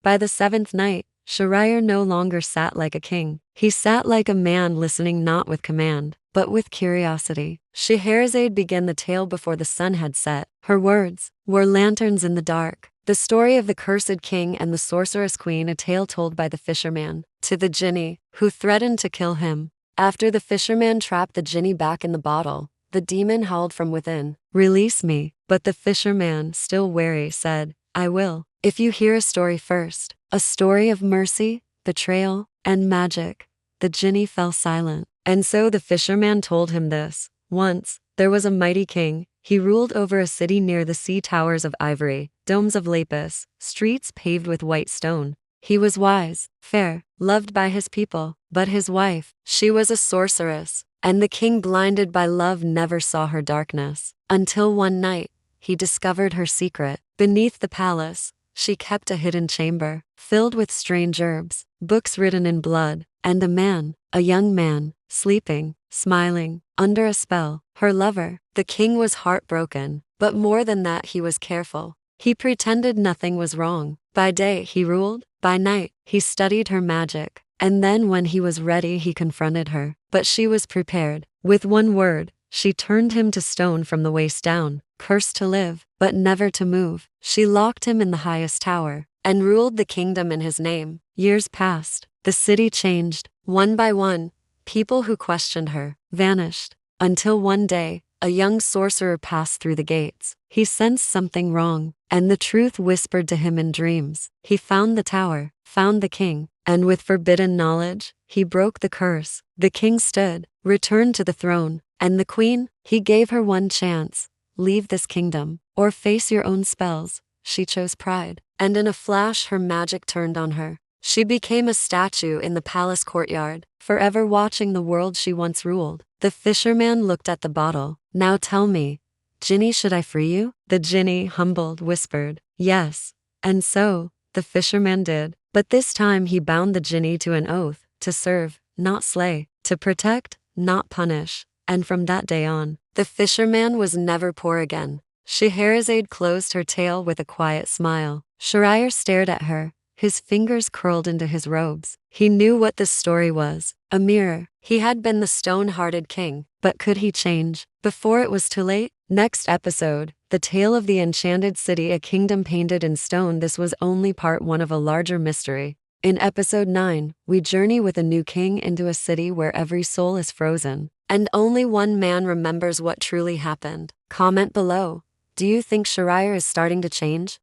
By the seventh night, Schreier no longer sat like a king. He sat like a man, listening not with command, but with curiosity. Scheherazade began the tale before the sun had set. Her words were lanterns in the dark. The story of the cursed king and the sorceress queen, a tale told by the fisherman to the genie, who threatened to kill him. After the fisherman trapped the genie back in the bottle, the demon howled from within, "Release me." But the fisherman, still wary, said, "I will, if you hear a story first, a story of mercy, betrayal, and magic." The genie fell silent, and so the fisherman told him this. Once, there was a mighty king. He ruled over a city near the sea, towers of ivory, domes of lapis, streets paved with white stone. He was wise, fair, loved by his people, but his wife, she was a sorceress, and the king, blinded by love, never saw her darkness, until one night, he discovered her secret. Beneath the palace, she kept a hidden chamber, filled with strange herbs, books written in blood, and a young man, sleeping, smiling, under a spell. Her lover. The king was heartbroken, but more than that, he was careful. He pretended nothing was wrong. By day he ruled, by night he studied her magic, and then when he was ready he confronted her. But she was prepared. With one word, she turned him to stone from the waist down, cursed to live, but never to move. She locked him in the highest tower, and ruled the kingdom in his name. Years passed. The city changed. One by one, people who questioned her vanished, until one day, a young sorcerer passed through the gates. He sensed something wrong, and the truth whispered to him in dreams. He found the tower, found the king, and with forbidden knowledge, he broke the curse. The king stood, returned to the throne, and the queen, he gave her one chance. Leave this kingdom, or face your own spells. She chose pride, and in a flash her magic turned on her. She became a statue in the palace courtyard, forever watching the world she once ruled. The fisherman looked at the bottle. "Now tell me, genie, should I free you?" The genie, humbled, whispered, "Yes." And so, the fisherman did. But this time he bound the genie to an oath, to serve, not slay, to protect, not punish. And from that day on, the fisherman was never poor again. Scheherazade closed her tale with a quiet smile. Schreier stared at her, his fingers curled into his robes. He knew what this story was, a mirror. He had been the stone-hearted king, but could he change before it was too late? Next episode, the tale of the Enchanted City, a kingdom painted in stone. This was only part one of a larger mystery. In episode 9, we journey with a new king into a city where every soul is frozen, and only one man remembers what truly happened. Comment below. Do you think Schreier is starting to change?